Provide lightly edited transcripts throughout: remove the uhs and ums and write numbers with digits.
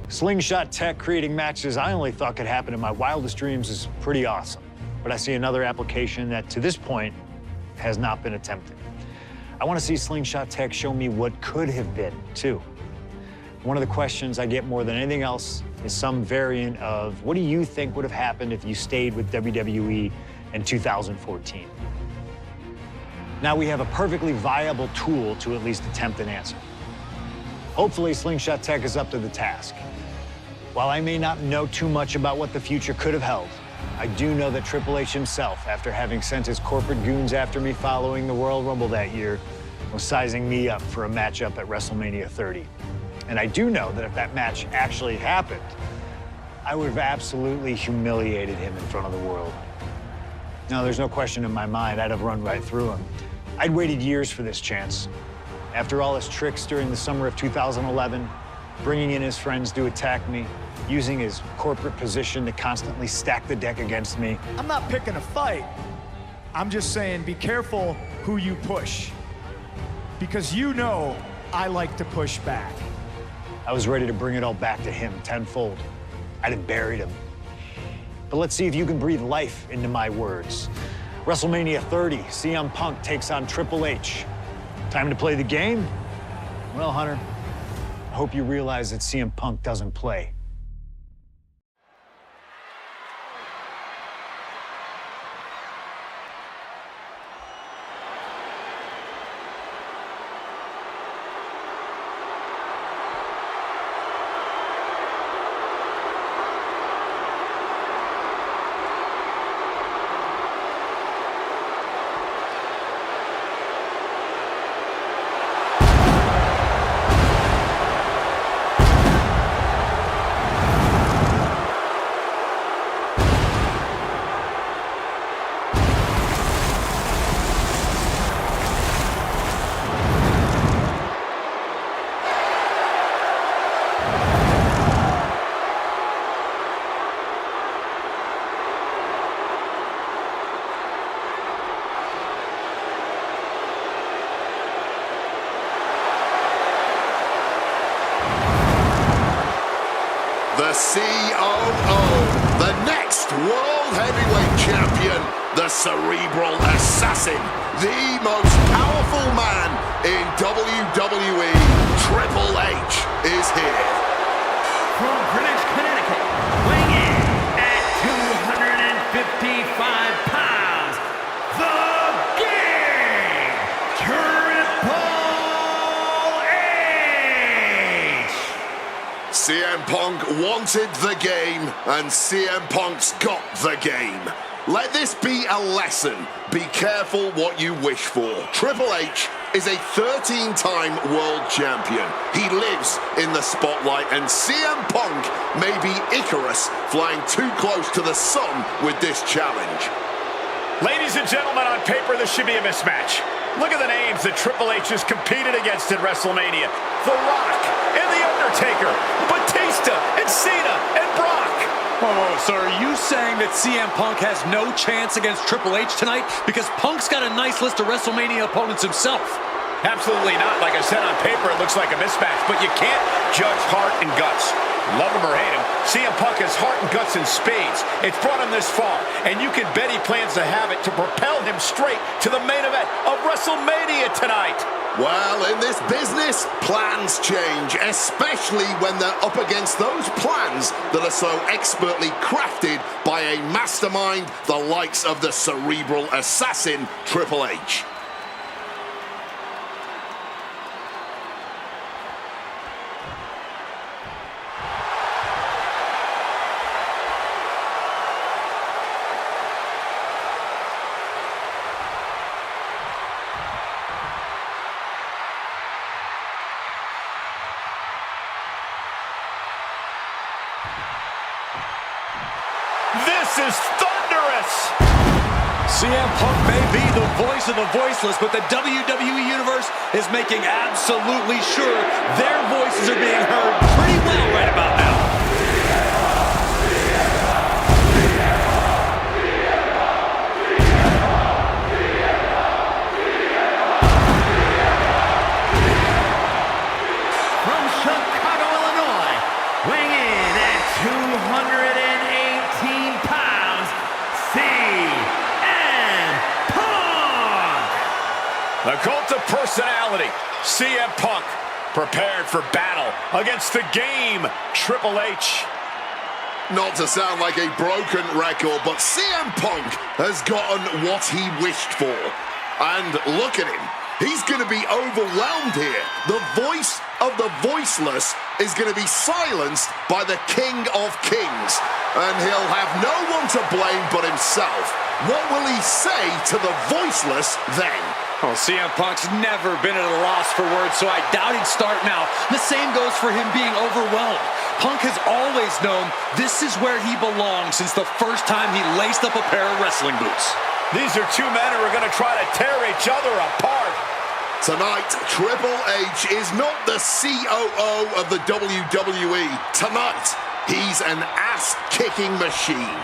Slingshot tech creating matches I only thought could happen in my wildest dreams is pretty awesome. But I see another application that, to this point, has not been attempted. I want to see Slingshot tech show me what could have been, too. One of the questions I get more than anything else is some variant of, what do you think would have happened if you stayed with WWE in 2014? Now we have a perfectly viable tool to at least attempt an answer. Hopefully, Slingshot tech is up to the task. While I may not know too much about what the future could have held, I do know that Triple H himself, after having sent his corporate goons after me following the Royal Rumble that year, was sizing me up for a matchup at WrestleMania 30. And I do know that if that match actually happened, I would have absolutely humiliated him in front of the world. Now, there's no question in my mind I'd have run right through him. I'd waited years for this chance. After all his tricks during the summer of 2011, bringing in his friends to attack me, using his corporate position to constantly stack the deck against me. I'm not picking a fight. I'm just saying be careful who you push. Because you know I like to push back. I was ready to bring it all back to him tenfold. I'd have buried him. But let's see if you can breathe life into my words. WrestleMania 30, CM Punk takes on Triple H. Time to play the game? Well, Hunter, I hope you realize that CM Punk doesn't play. The COO, the next World Heavyweight Champion, the Cerebral Assassin, the most powerful man in WWE, Triple H, is here. From Greenwich, Connecticut, weighing in at 255 pounds, the Game, Triple H! CM Punk wanted the game, and CM Punk's got the game. Let this be a lesson. Be careful what you wish for. Triple H is a 13-time world champion. He lives in the spotlight, and CM Punk may be Icarus flying too close to the sun with this challenge. Ladies and gentlemen, on paper, this should be a mismatch. Look at the names that Triple H has competed against at WrestleMania. The Rock and The Undertaker, Batista and Cena and Brock. Oh, so are you saying that CM Punk has no chance against Triple H tonight? Because Punk's got a nice list of WrestleMania opponents himself. Absolutely not. Like I said, on paper, it looks like a mismatch, but you can't judge heart and guts. Love him or hate him, CM Punk has heart and guts in spades. It's brought him this far, and you can bet he plans to have it to propel him straight to the main event of WrestleMania tonight. Well, in this business, plans change, especially when they're up against those plans that are so expertly crafted by a mastermind the likes of the Cerebral Assassin, Triple H. This is thunderous! CM Punk may be the voice of the voiceless, but the WWE Universe is making absolutely sure their voices are being heard pretty well right about now. From Chicago, Illinois, weighing in The cult of personality, CM Punk, prepared for battle against the game, Triple H. Not to sound like a broken record, but CM Punk has gotten what he wished for. And look at him. He's going to be overwhelmed here. The voice of the voiceless is going to be silenced by the King of Kings. And he'll have no one to blame but himself. What will he say to the voiceless then? Well, CM Punk's never been at a loss for words, so I doubt he'd start now. The same goes for him being overwhelmed. Punk has always known this is where he belongs since the first time he laced up a pair of wrestling boots. These are two men who are going to try to tear each other apart. Tonight, Triple H is not the COO of the WWE. Tonight, he's an ass-kicking machine.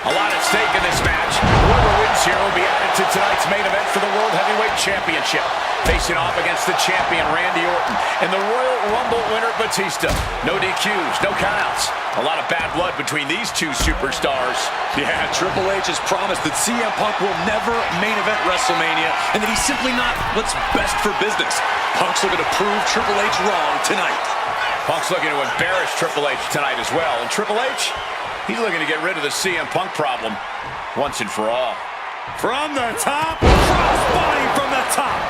A lot at stake in this match. Whoever wins here will be added to tonight's main event for the World Heavyweight Championship. Facing off against the champion, Randy Orton, and the Royal Rumble winner, Batista. No DQs, no countouts. A lot of bad blood between these two superstars. Yeah, Triple H has promised that CM Punk will never main event WrestleMania, and that he's simply not what's best for business. Punk's looking to prove Triple H wrong tonight. Punk's looking to embarrass Triple H tonight as well. And Triple H, he's looking to get rid of the CM Punk problem once and for all. From the top, crossbody from the top.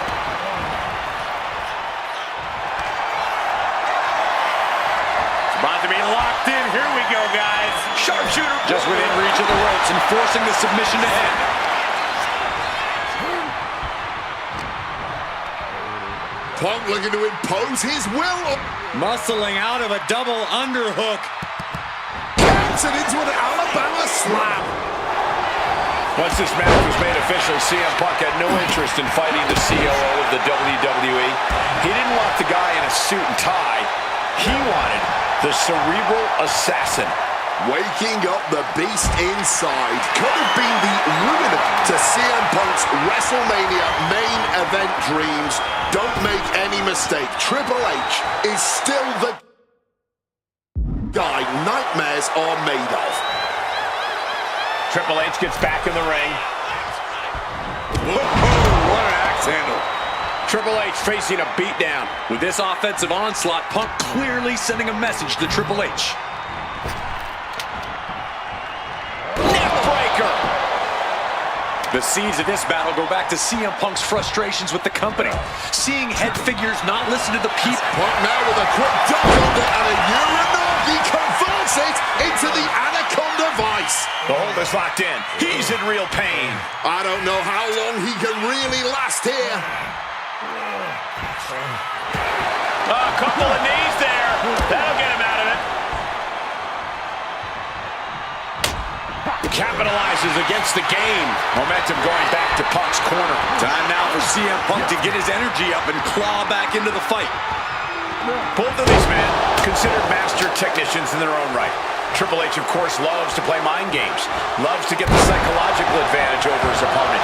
It's about to be locked in. Here we go, guys. Sharpshooter. Just within reach of the ropes and forcing the submission to end. Punk looking to impose his will. Muscling out of a double underhook. Counts it into an Alabama slam. Once this match was made official, CM Punk had no interest in fighting the COO of the WWE. He didn't want the guy in a suit and tie. He wanted the cerebral assassin. Waking up the beast inside could have been the ruin to CM Punk's WrestleMania main event dreams. Don't make any mistake, Triple H is still the guy nightmares are made of. Triple H gets back in the ring. Whoa, what an axe handle. Triple H facing a beatdown. With this offensive onslaught, Punk clearly sending a message to Triple H. Neckbreaker. The seeds of this battle go back to CM Punk's frustrations with the company. Seeing head figures not listen to the people. Punk now with a quick duck under and a Uranagi converts it into the Anaconda Vice. The hold is locked in. He's in real pain. I don't know how long he can really last here. A couple of knees there. That'll get him out of it. Capitalizes against the game. Momentum going back to Punk's corner. Time now for CM Punk to get his energy up and claw back into the fight. Both of these men considered master technicians in their own right. Triple H, of course, loves to play mind games. Loves to get the psychological advantage over his opponent.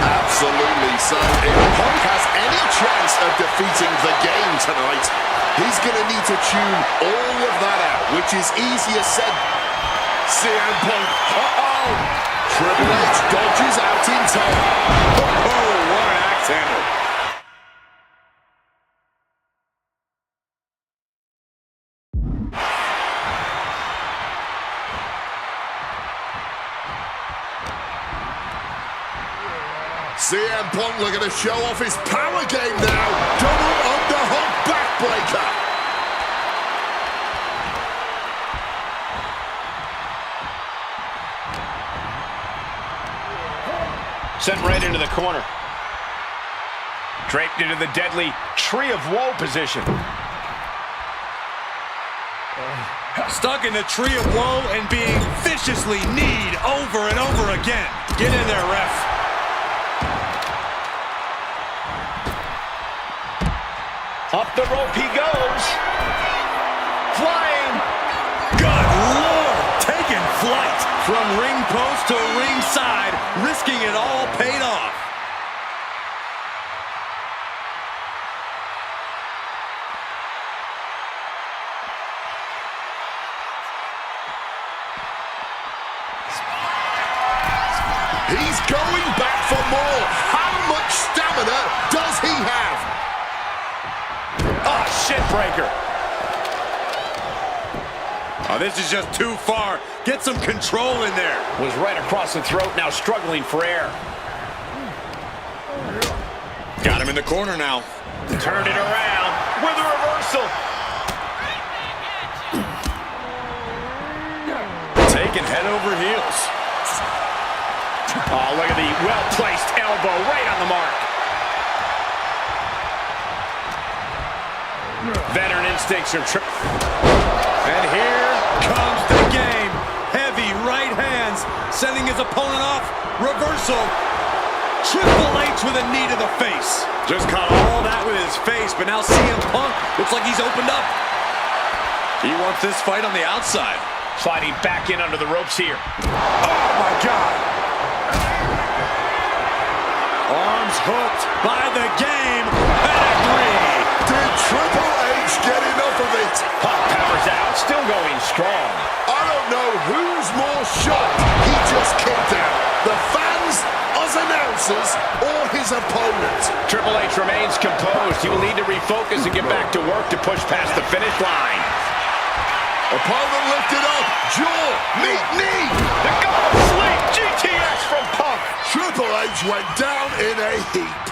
Absolutely. So if Punk has any chance of defeating the game tonight, he's going to need to tune all of that out, which is easier said. CM Punk. Uh-oh. Triple H dodges out in time. Oh, what an axe handle. CM Punk looking to show off his power game now. Double underhook backbreaker. Sent right into the corner. Draped into the deadly Tree of Woe position. Stuck in the Tree of Woe and being viciously kneed over and over again. Get in there, ref. Up the rope he goes. Flying. Good Lord, taking flight. From ring post to ringside, risking it all paid off. Neckbreaker. Oh, this is just too far. Get some control in there. Was right across the throat, now struggling for air. Got him in the corner now. Turned it around with a reversal. Taking head over heels. Oh, look at the well-placed elbow right on the mark. Veteran instincts are And here comes the game. Heavy right hands, sending his opponent off. Reversal. Triple H with a knee to the face. Just caught all that with his face, but now CM Punk looks like he's opened up. He wants this fight on the outside. sliding back in under the ropes here. Oh, my God. Arms hooked by the game. Pedigree. Did Triple H get enough of it? Punk powers out, still going strong. I don't know who's more shocked he just kicked out. The fans, us announcers, or his opponent. Triple H remains composed. He will need to refocus and get back to work to push past the finish line. Opponent lifted up, jaw, meet knee. The God of Sleep, GTS from Punk. Triple H went down in a heap.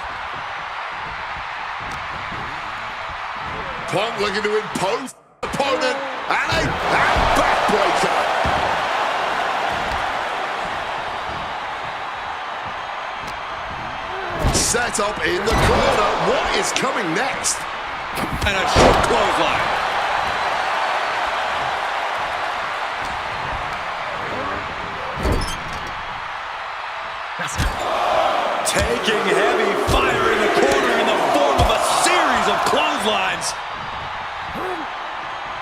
Punk looking to impose opponent and a backbreaker. Set up in the corner. What is coming next? And a short clothesline. Taking heavy fire in the corner in the form of a series of clotheslines.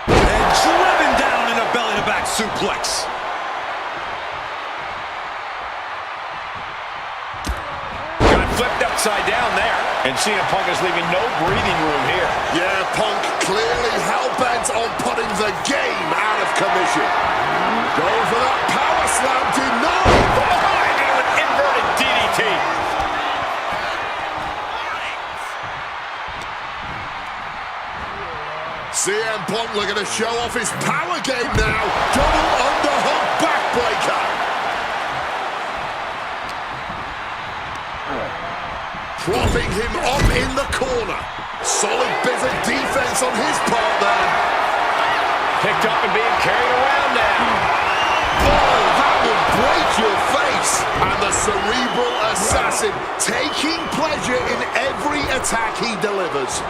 And driven down in a belly-to-back suplex. Got flipped upside down there. And CM Punk is leaving no breathing room here. Yeah, Punk clearly hell-bent on putting the game out of commission. Going for that power slam, denied. From behind into an inverted DDT. CM Punk looking to show off his power game now. Double underhook backbreaker. Propping him up in the corner. Solid bit of defense on his part there. Picked up and being carried around now. Oh, that will break your face. And the cerebral assassin taking pleasure in every attack he delivers.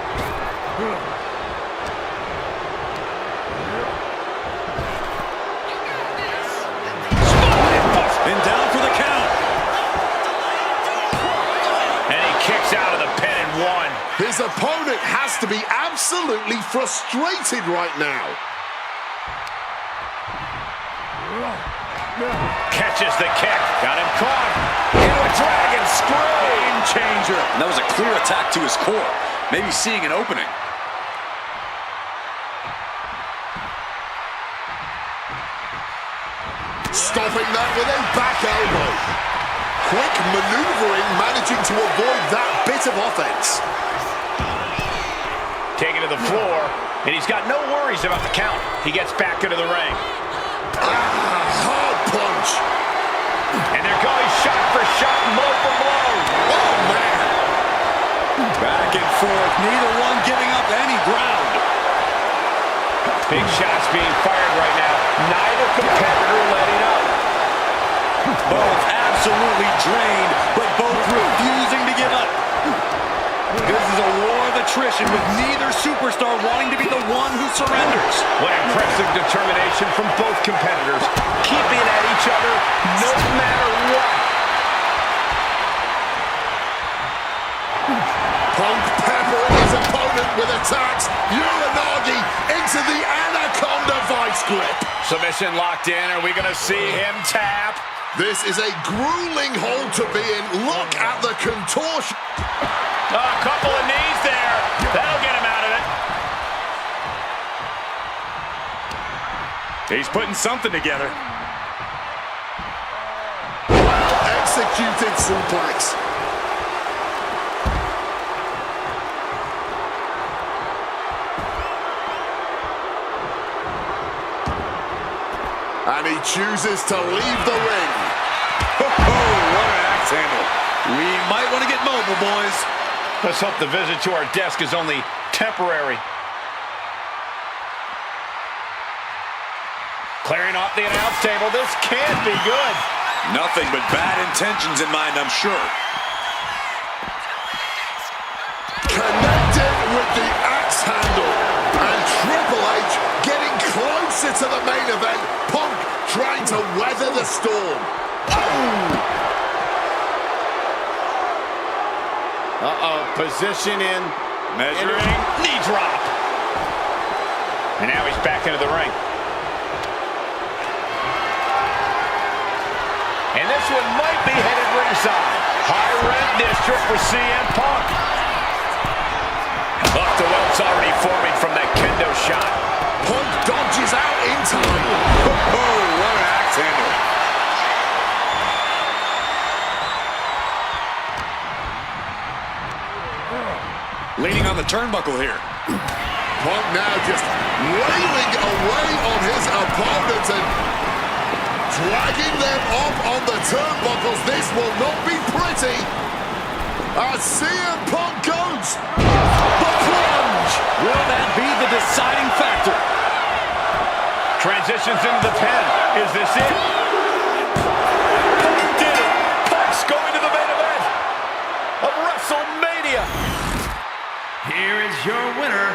And down for the count. And he kicks out of the pin and one. His opponent has to be absolutely frustrated right now. Catches the kick. Got him caught. Into a dragon screw. Game changer. And that was a clear attack to his core. Maybe seeing an opening. Stopping that with a back elbow. Quick maneuvering, managing to avoid that bit of offense. Taken to the floor, and he's got no worries about the count. He gets back into the ring. Hard punch. And they're going shot for shot, blow for blow. Oh, man. Back and forth, neither one giving up any ground. Big shots being fired right now. Neither competitor letting up. Both absolutely drained, but both refusing to give up. This is a war of attrition with neither superstar wanting to be the one who surrenders. What impressive determination from both competitors. Keeping at each other no matter what. Punk peppering his opponent with attacks. Uranagi into the Anaconda vice grip. Submission locked in. Are we going to see him tap? This is a grueling hold to be in. Look at the contortion. A couple of knees there. That'll get him out of it. He's putting something together. Executed suplex. And he chooses to leave the ring. Oh, what an axe handle. We might want to get mobile, boys. Let's hope the visit to our desk is only temporary. Clearing off the announce table. This can't be good. Nothing but bad intentions in mind, I'm sure. Connected with the axe handle. And Triple H getting closer to the main event. Punk trying to weather the storm. Oh! Uh-oh, position in. Measuring. Knee drop. And now he's back into the ring. And this one might be headed ringside. High rent district for CM Punk. Look, the welt's already forming from that kendo shot. Punk dodges out in time. Oh, what an axe handle. Leaning on the turnbuckle here. Punk now just wailing away on his opponent and dragging them up on the turnbuckles. This will not be pretty. As CM Punk goes. The plunge. Will that be the deciding factor? Transitions into the pen. Is this it? Punk did it. Punk's going to the main event of WrestleMania. Here is your winner,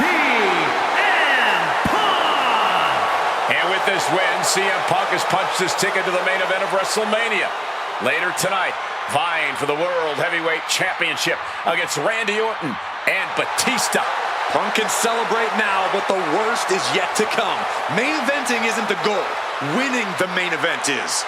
CM Punk! And with this win, CM Punk has punched his ticket to the main event of WrestleMania. Later tonight, vying for the World Heavyweight Championship against Randy Orton and Batista. Punk can celebrate now, but the worst is yet to come. Main eventing isn't the goal. Winning the main event is.